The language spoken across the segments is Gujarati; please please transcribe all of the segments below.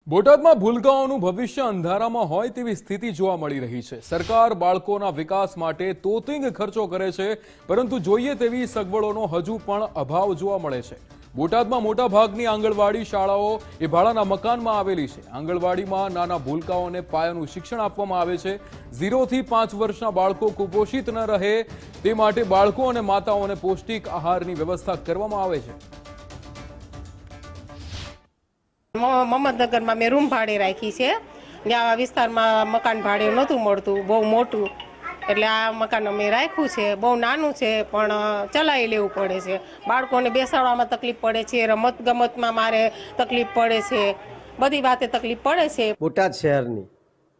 બોટાદમાં ભૂલકાઓનું ભવિષ્ય અંધારામાં હોય તેવી સ્થિતિ જોવા મળી રહી છે। સરકાર બાળકોના વિકાસ માટે તોતિંગ ખર્ચો કરે છે, પરંતુ જોઈએ તેવી સગવડોનો હજુ પણ અભાવ જોવા મળે છે। બોટાદમાં મોટા ભાગની આંગણવાડી શાળાઓ એ ભાડાના મકાનમાં આવેલી છે। આંગણવાડીમાં નાના ભૂલકાઓને પાયાનું શિક્ષણ આપવામાં આવે છે। 0 થી 5 વર્ષના બાળકો કુપોષિત ન રહે તે માટે બાળકો અને માતાઓને પૌષ્ટિક આહારની વ્યવસ્થા કરવામાં આવે છે। મમદનગરમાં મેં રૂમ ભાડે રાખી છે। ત્યાં વિસ્તારમાં મકાન ભાડે નહોતું મળતું, બહુ મોટું, એટલે આ મકાન અમે રાખ્યું છે। બહુ નાનું છે પણ ચલાવી લેવું પડે છે। બાળકોને બેસાડવામાં તકલીફ પડે છે, રમત ગમતમાં મારે તકલીફ પડે છે, બધી વાતે તકલીફ પડે છે। બોટાદ શહેરની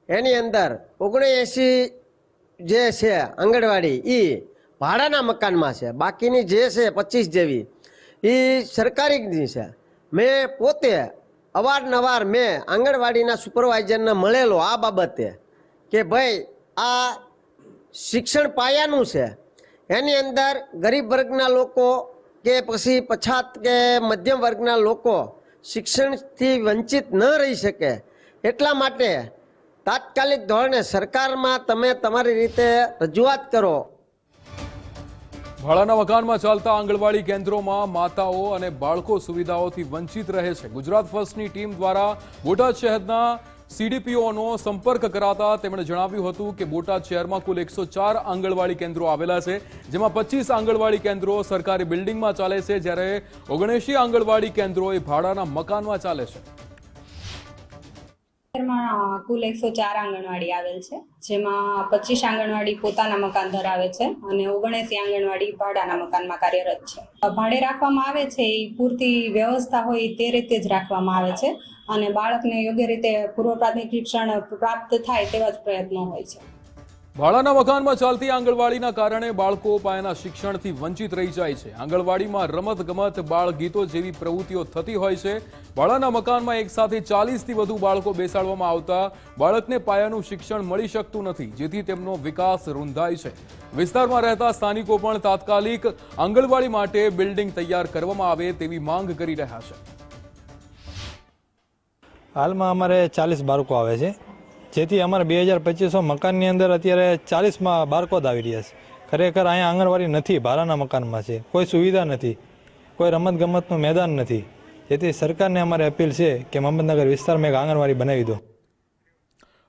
એની અંદર 79 જે છે આંગણવાડી એ ભાડાના મકાનમાં છે, બાકીની જે છે 25 જેવી એ સરકારીની છે। મેં પોતે અવારનવાર મેં આંગણવાડીના સુપરવાઇઝરને મળેલો આ બાબતે કે ભાઈ આ શિક્ષણ પાયાનું છે, એની અંદર ગરીબ વર્ગના લોકો કે પછી પછાત કે મધ્યમ વર્ગના લોકો શિક્ષણથી વંચિત ન રહી શકે એટલા માટે તાત્કાલિક ધોરણે સરકારમાં તમે તમારી રીતે રજૂઆત કરો। ભાડાના મકાનમાં ચાલતા આંગણવાડી કેન્દ્રોમાં માતાઓ અને બાળકો સુવિધાઓથી વંચિત રહે છે। ગુજરાત ફર્સ્ટની ટીમ દ્વારા બોટાદ શહેરના સીડીપીઓનો સંપર્ક કરાતા તેમણે જણાવ્યું હતું કે બોટાદ શહેરમાં કુલ 104 આંગણવાડી કેન્દ્રો આવેલા છે, જેમાં 25 આંગણવાડી કેન્દ્રો સરકારી બિલ્ડિંગમાં ચાલે છે, જ્યારે 79 આંગણવાડી કેન્દ્રો એ ભાડાના મકાનમાં ચાલે છે। કુલ 104 આંગણવાડી આવેલ છે, જેમાં 25 આંગણવાડી પોતાના મકાન ધરાવે છે અને 79 આંગણવાડી ભાડાના મકાનમાં કાર્યરત છે। ભાડે રાખવામાં આવે છે એ પૂરતી વ્યવસ્થા હોય તે રીતે જ રાખવામાં આવે છે અને બાળકને યોગ્ય રીતે પૂર્વ પ્રાથમિક શિક્ષણ પ્રાપ્ત થાય તેવા જ પ્રયત્નો હોય છે। ભાડાના મકાનમાં ચાલતી આંગણવાડીના કારણે બાળકો પાયાના શિક્ષણથી વંચિત રહી જાય છે। આંગણવાડીમાં રમત ગમત, બાળ ગીતો જેવી પ્રવૃત્તિઓ થતી હોય છે। ભાડાના મકાનમાં એક સાથે 40 થી વધુ બાળકો બેસાડવામાં આવતા બાળકને પાયાનું શિક્ષણ મળી શકતું નથી, જેથી તેમનો વિકાસ રૂંધાય છે। વિસ્તારમાં રહેતા સ્થાનિકો પણ તાત્કાલિક આંગણવાડી માટે બિલ્ડિંગ તૈયાર કરવામાં આવે તેવી માંગ કરી રહ્યા છે। હાલમાં અમારે 40 બાળકો આવે છે, જેથી અમારે 2025 મકાનની અંદર અત્યારે 40માં બાળકો જ આવી રહ્યા છે। ખરેખર અહીંયા આંગણવાડી નથી, ભાડાના મકાનમાં છે, કોઈ સુવિધા નથી, કોઈ રમત ગમતનું મેદાન નથી, જેથી સરકારને અમારે અપીલ છે કે મમદનગર વિસ્તારમાં એક આંગણવાડી બનાવી દો।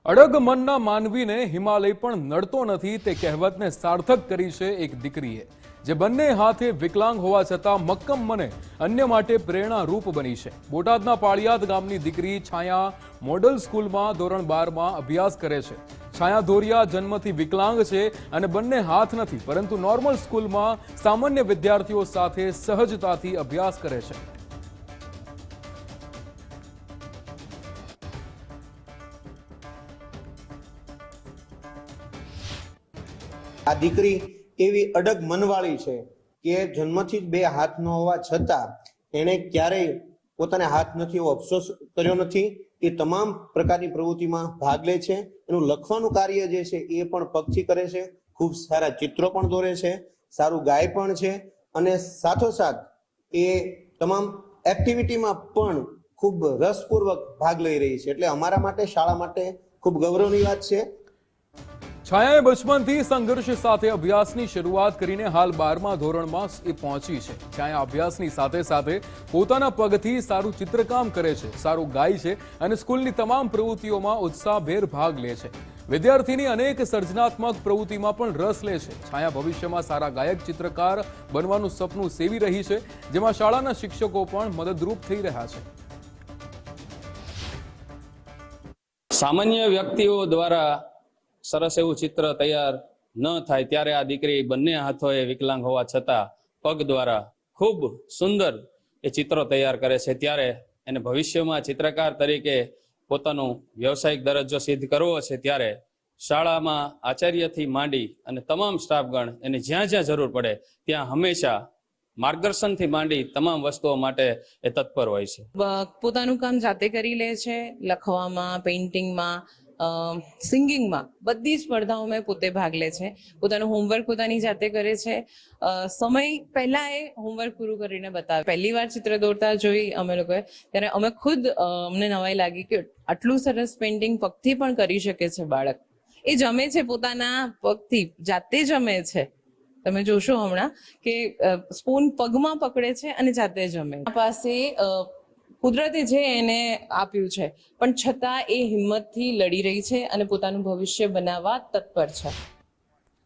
અડગ મનના માનવીને હિમાલય પણ નડતો નથી તે કહેવતને સાર્થક કરી છે એક દીકરીએ, જે બંને હાથે વિકલાંગ હોવા છતાં મક્કમ મને અન્ય માટે પ્રેરણારૂપ બની છે। બોટાદના પાળિયાદ ગામની દીકરી છાયા મોડલ સ્કૂલમાં ધોરણ 12માં અભ્યાસ કરે છે। છાયા ધોરિયા જન્મથી વિકલાંગ છે અને બંને હાથ નથી, પરંતુ નોર્મલ સ્કૂલમાં સામાન્ય વિદ્યાર્થીઓ સાથે સહજતાથી અભ્યાસ કરે છે। આ દીકરી એવી અડગ મનવાળી છે કે જન્મથી જ 2 હાથ ન હોવા છતાં એણે ક્યારેય પોતાને હાથ નથી એવો અફસોસ કર્યો નથી। એ તમામ પ્રકારની પ્રવૃત્તિમાં ભાગ લે છે। એનું લખવાનું કાર્ય જે છે એ પણ પગથી કરે છે, ખૂબ સારા ચિત્રો પણ દોરે છે, સારું ગાય પણ છે અને સાથોસાથ એ તમામ એક્ટિવિટીમાં પણ ખૂબ રસપૂર્વક ભાગ લઈ રહી છે। એટલે અમારા માટે, શાળા માટે ખૂબ ગૌરવની વાત છે। છાયાએ બચપનથી સંઘર્ષ સાથે અભ્યાસની શરૂઆત કરીને હાલ 12મા ધોરણમાં એ પહોંચી છે। છાયા અભ્યાસની સાથે સાથે પોતાના પગથી સારું ચિત્રકામ કરે છે, સારું ગાય છે અને સ્કૂલની તમામ પ્રવૃત્તિઓમાં ઉત્સાહભેર ભાગ લે છે। વિદ્યાર્થીની અનેક સર્જનાત્મક પ્રવૃત્તિમાં પણ રસ લે છે। છાયા ભવિષ્યમાં સારા ગાયક, ચિત્રકાર બનવાનું સપનું સેવી રહી છે, જેમાં શાળાના શિક્ષકો પણ મદદરૂપ થઈ રહ્યા છે। સામાન્ય વ્યક્તિઓ દ્વારા સરસ એવું ચિત્ર તૈયાર ન થાય ત્યારે આ દીકરી બંને હાથોએ વિકલાંગ હોવા છતાં પગ દ્વારા ખૂબ સુંદર એ ચિત્રો તૈયાર કરે છે। ત્યારે એને ભવિષ્યમાં ચિત્રકાર તરીકે પોતાનો વ્યવસાયિક દરજ્જો સિદ્ધ કરવો છે, ત્યારે શાળામાં આચાર્યથી માંડી અને તમામ સ્ટાફગણ એને જ્યાં જ્યાં જરૂર પડે ત્યાં હંમેશા માર્ગદર્શનથી માંડી તમામ વસ્તુઓ માટે એ તત્પર હોય છે। પોતાનું કામ જાતે કરી લે છે, લખવામાં, પેઇન્ટિંગમાં સિંગિંગમાં બધી જ સ્પર્ધાઓમાં એ પોતે ભાગ લે છે, પોતાનું હોમવર્ક પોતાની જાતે કરે છે. સમય પહેલા એ હોમવર્ક પૂરું કરીને બતાવે. પહેલી વાર ચિત્ર દોરતા જોઈ અમે લોકોએ ત્યારે અમે ખુદ અમને નવાઈ લાગી કે આટલું સરસ પેઇન્ટિંગ પગથી પણ કરી શકે છે બાળક. એ જમે છે પોતાના પગથી, જાતે જમે છે. તમે જોશો હમણાં કે સ્પૂન પગમાં પકડે છે અને જાતે જમે. આ પાસે કુદરતે જે એને આપ્યું છે પણ છતાં એ હિંમતથી લડી રહી છે અને પોતાનું ભવિષ્ય બનાવવા તત્પર છે.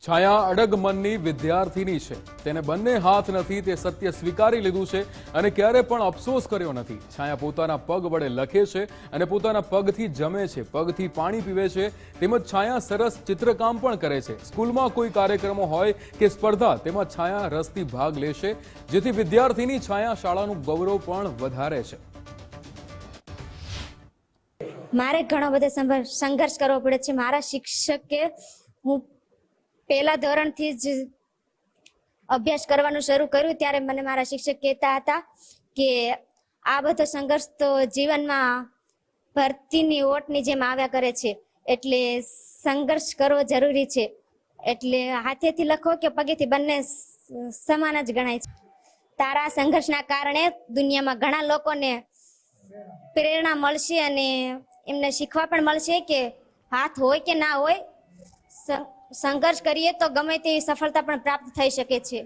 છાયા અડગ મનની વિદ્યાર્થીની છે. તેને બંને હાથ નથી તે સત્ય સ્વીકારી લીધું છે અને ક્યારે પણ અફસોસ કર્યો નથી. છાયા પોતાના પગ વડે લખે છે અને પોતાના પગથી જમે છે, પગથી પાણી પીવે છે. તેમજ છાયા સરસ ચિત્રકામ પણ કરે છે. સ્કૂલમાં કોઈ કાર્યક્રમો હોય કે સ્પર્ધા તેમાં છાયા રસથી ભાગ લેશે, જેથી વિદ્યાર્થીની છાયા શાળાનું ગૌરવ પણ વધારે છે. મારે ઘણો બધો સંઘર્ષ કરવો પડે છે. મારા શિક્ષકે હું પહેલા ધોરણથી જ અભ્યાસ કરવાનું શરૂ કર્યું ત્યારે મને મારા શિક્ષક કહેતા હતા કે આ બધો સંઘર્ષ તો જીવનમાં ભરતીની ઓટની જેમ આવ્યા કરે છે, એટલે સંઘર્ષ કરવો જરૂરી છે. એટલે હાથેથી લખો કે પગેથી બંને સમાન જ ગણાય છે. તારા સંઘર્ષના કારણે દુનિયામાં ઘણા લોકોને પ્રેરણા મળશે અને એમને શીખવા પણ મળશે કે હાથ હોય કે ના હોય, સંઘર્ષ કરીએ તો ગમે તેવી સફળતા પણ પ્રાપ્ત થઈ શકે છે.